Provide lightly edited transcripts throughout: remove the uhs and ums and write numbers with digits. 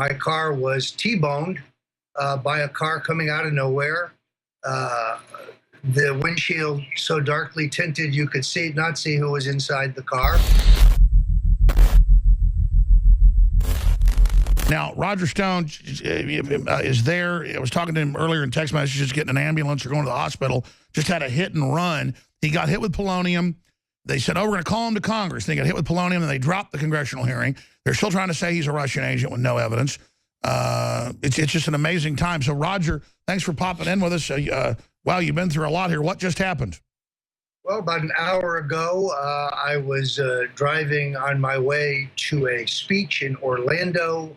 my car was T-boned by a car coming out of nowhere. The windshield so darkly tinted you could not see who was inside the car. Now, Roger Stone is there. I was talking to him earlier in text messages, getting an ambulance or going to the hospital. Just had a hit and run. He got hit with polonium. They said, oh, we're going to call him to Congress. They got hit with polonium, and they dropped the congressional hearing. They're still trying to say he's a Russian agent with no evidence. It's just an amazing time. So, Roger, thanks for popping in with us. Wow, you've been through a lot here. What just happened? Well, about an hour ago, I was driving on my way to a speech in Orlando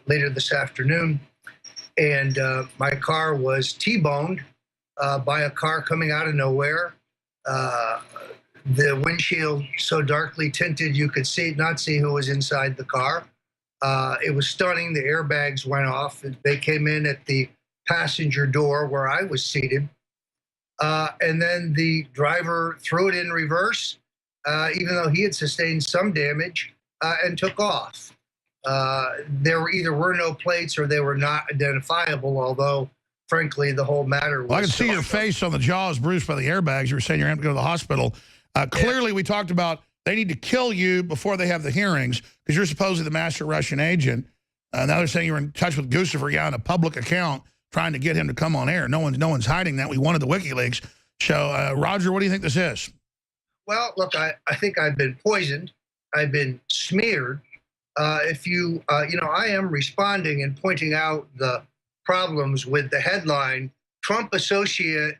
later this afternoon, and my car was T-boned by a car coming out of nowhere. The windshield so darkly tinted you could not see who was inside the car. It was stunning. The airbags went off. They came in at the passenger door where I was seated. And then the driver threw it in reverse, even though he had sustained some damage, and took off. There either were no plates or they were not identifiable, although, frankly, the whole matter was... Well, I can see your face on the jaws bruised by the airbags. You were saying you're going to go to the hospital. Clearly, we talked about they need to kill you before they have the hearings because you're supposedly the master Russian agent. Now they're saying you're in touch with Guccifer, on a public account, trying to get him to come on air. No one's hiding that. We wanted the WikiLeaks. So, Roger, what do you think this is? Well, look, I think I've been poisoned. I've been smeared. I am responding and pointing out the problems with the headline, Trump associate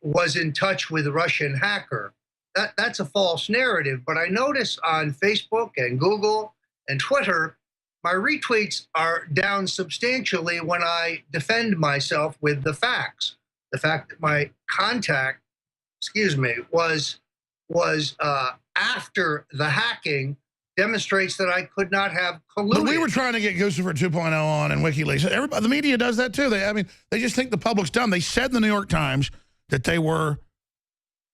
was in touch with a Russian hacker. That's a false narrative. But I notice on Facebook and Google and Twitter, my retweets are down substantially when I defend myself with the facts. The fact that my contact, was after the hacking demonstrates that I could not have colluded. But we were trying to get Guccifer 2.0 on and WikiLeaks. Everybody, the media does that too. They just think the public's dumb. They said in the New York Times that they were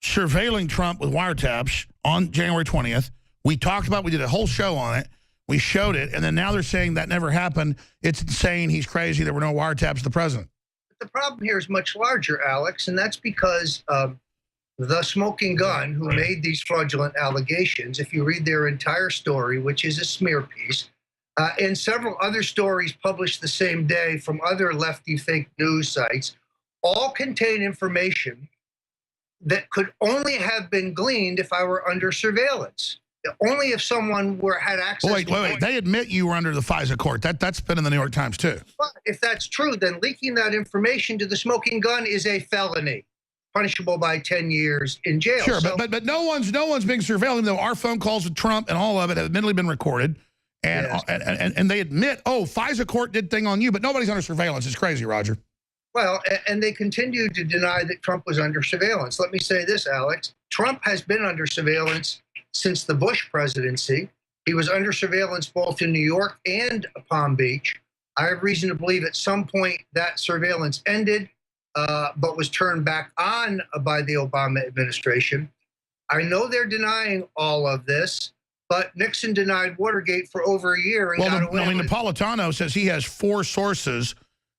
surveilling Trump with wiretaps on January 20th. We did a whole show on it. We showed it, and then now they're saying that never happened. It's insane. He's crazy. There were no wiretaps of the president. The problem here is much larger, Alex, and that's because the smoking gun who made these fraudulent allegations, if you read their entire story, which is a smear piece, and several other stories published the same day from other lefty fake news sites, all contain information that could only have been gleaned if I were under surveillance. Only if someone had access. Wait. They admit you were under the FISA court. That's been in the New York Times too. But if that's true, then leaking that information to the smoking gun is a felony, punishable by 10 years in jail. Sure, so, but no one's being surveilled. Even though our phone calls with Trump and all of it have admittedly been recorded, and yes. and they admit, FISA court did thing on you, but nobody's under surveillance. It's crazy, Roger. Well, and they continue to deny that Trump was under surveillance. Let me say this, Alex. Trump has been under surveillance since the Bush presidency. He was under surveillance both in New York and Palm Beach. I have reason to believe at some point that surveillance ended, but was turned back on by the Obama administration. I know they're denying all of this, but Nixon denied Watergate for over a year. And Napolitano says he has 4 sources,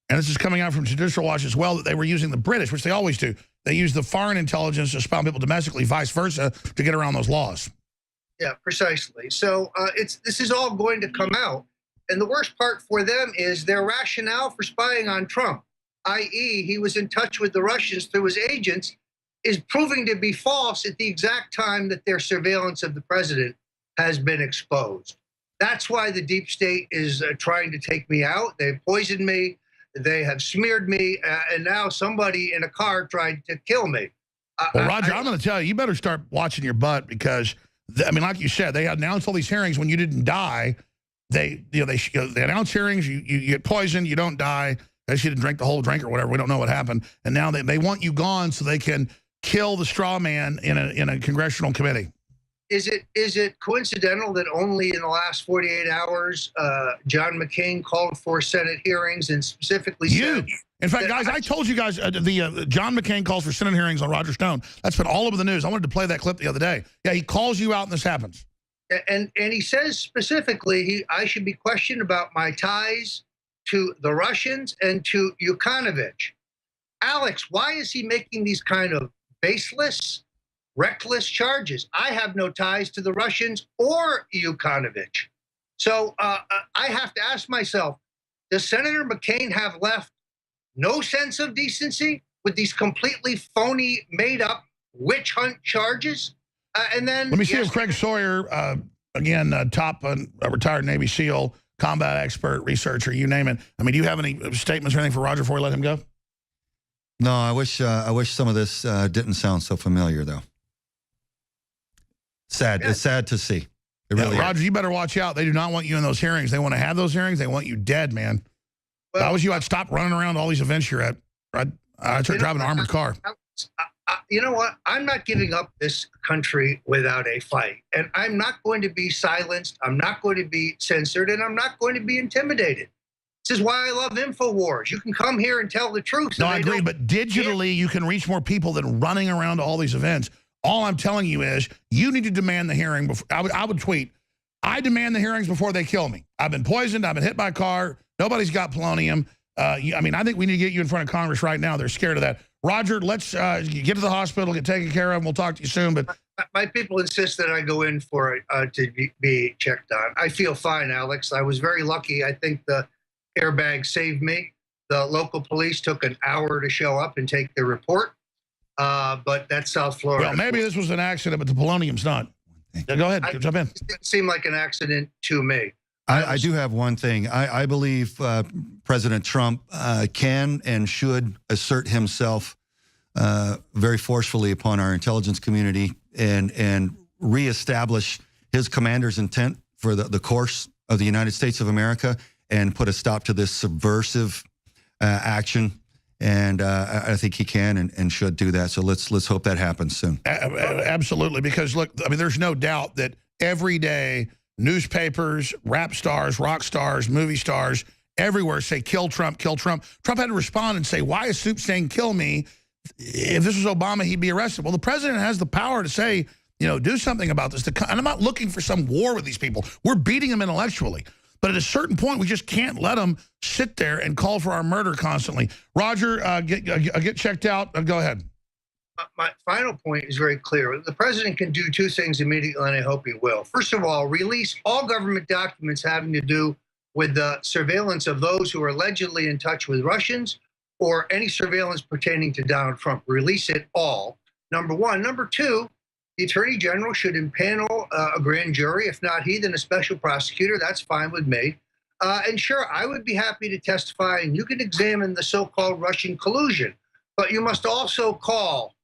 and this is coming out from Judicial Watch as well, that they were using the British, which they always do. They use the foreign intelligence to spy on people domestically, vice versa, to get around those laws. Yeah, precisely. So this is all going to come out. And the worst part for them is their rationale for spying on Trump, i.e. he was in touch with the Russians through his agents, is proving to be false at the exact time that their surveillance of the president has been exposed. That's why the deep state is trying to take me out. They've poisoned me. They have smeared me. And now somebody in a car tried to kill me. Well, Roger, I'm going to tell you, you better start watching your butt because, like you said, they announced all these hearings when you didn't die. They announce hearings, you get poisoned, you don't die. They should have drank the whole drink or whatever. We don't know what happened. And now they want you gone so they can kill the straw man in a congressional committee. Is it coincidental that only in the last 48 hours, John McCain called for Senate hearings and specifically said... In fact, guys, I told you guys John McCain calls for Senate hearings on Roger Stone. That's been all over the news. I wanted to play that clip the other day. Yeah, he calls you out and this happens. And he says specifically I should be questioned about my ties to the Russians and to Yukановich. Alex, why is he making these kind of baseless, reckless charges? I have no ties to the Russians or Yukановich. So I have to ask myself, does Senator McCain have left no sense of decency with these completely phony, made-up witch hunt charges? And then let me see if Craig Sawyer, again, top retired Navy SEAL, combat expert, researcher, you name it. I mean, do you have any statements or anything for Roger before we let him go? No, I wish some of this didn't sound so familiar, though. Sad. Yeah. It's sad to see. It really Roger, you better watch out. They do not want you in those hearings. They want to have those hearings. They want you dead, man. Well, if I was you, I'd stop running around all these events you're at. I'd start driving an armored car. You know what? I'm not giving up this country without a fight. And I'm not going to be silenced. I'm not going to be censored. And I'm not going to be intimidated. This is why I love InfoWars. You can come here and tell the truth. No, I agree. But digitally, you can reach more people than running around to all these events. All I'm telling you is you need to demand the hearing. Before, I would tweet, I demand the hearings before they kill me. I've been poisoned. I've been hit by a car. Nobody's got polonium. I mean, I think we need to get you in front of Congress right now. They're scared of that. Roger, let's get to the hospital, get taken care of, and we'll talk to you soon. But my people insist that I go in for it to be checked on. I feel fine, Alex. I was very lucky. I think the airbag saved me. The local police took an hour to show up and take their report. But that's South Florida. Well, maybe this was an accident, but the polonium's not. Yeah, go ahead. Jump in. It didn't seem like an accident to me. I do have one thing. I believe President Trump can and should assert himself very forcefully upon our intelligence community and reestablish his commander's intent for the course of the United States of America and put a stop to this subversive action. And I think he can and should do that. So let's hope that happens soon. Absolutely, because look, I mean, there's no doubt that every day newspapers, rap stars, rock stars, movie stars, everywhere say kill Trump, kill Trump. Trump had to respond and say, why is Soup saying kill me? If this was Obama, he'd be arrested. Well, the president has the power to say, you know, do something about this. And I'm not looking for some war with these people. We're beating them intellectually. But at a certain point, we just can't let them sit there and call for our murder constantly. Roger, get checked out. Go ahead. My final point is very clear. The president can do two things immediately, and I hope he will. First of all, release all government documents having to do with the surveillance of those who are allegedly in touch with Russians or any surveillance pertaining to Donald Trump. Release it all, number one. Number two, the Attorney General should impanel a grand jury. If not he, then a special prosecutor. That's fine with me. And sure, I would be happy to testify, and you can examine the so-called Russian collusion. But you must also call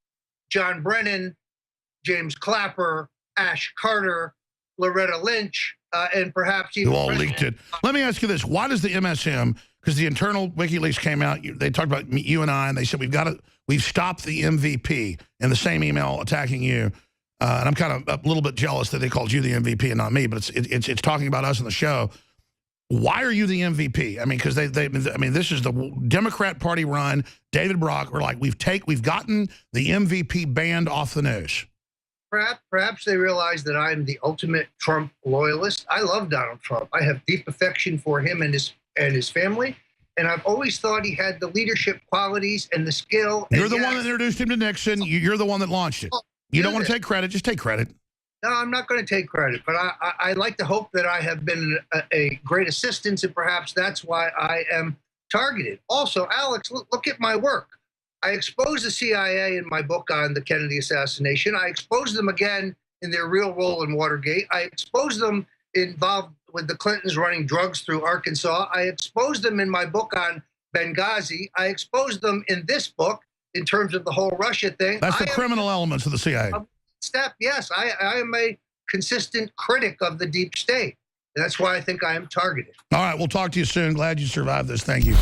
John Brennan, James Clapper, Ash Carter, Loretta Lynch, and perhaps even... You all leaked it. Let me ask you this. Why does the MSM, because the internal WikiLeaks came out, they talked about you and I, and they said, we've stopped the MVP in the same email attacking you. And I'm kind of a little bit jealous that they called you the MVP and not me, but it's talking about us in the show. Why are you the MVP? I mean, because this is the Democrat Party run. David Brock, we're like, we've gotten the MVP banned off the news. Perhaps they realize that I'm the ultimate Trump loyalist. I love Donald Trump. I have deep affection for him and his family. And I've always thought he had the leadership qualities and the skill. You're the one that introduced him to Nixon. You're the one that launched it. You don't want to take credit. Just take credit. No, I'm not going to take credit. But I like to hope that I have been a great assistance, and perhaps that's why I am targeted. Also, Alex, look at my work. I exposed the CIA in my book on the Kennedy assassination. I exposed them again in their real role in Watergate. I exposed them involved with the Clintons running drugs through Arkansas. I exposed them in my book on Benghazi. I exposed them in this book in terms of the whole Russia thing. That's the criminal elements of the CIA. Yes, I am a consistent critic of the deep state. That's why I think I am targeted. All right, we'll talk to you soon. Glad you survived this. Thank you.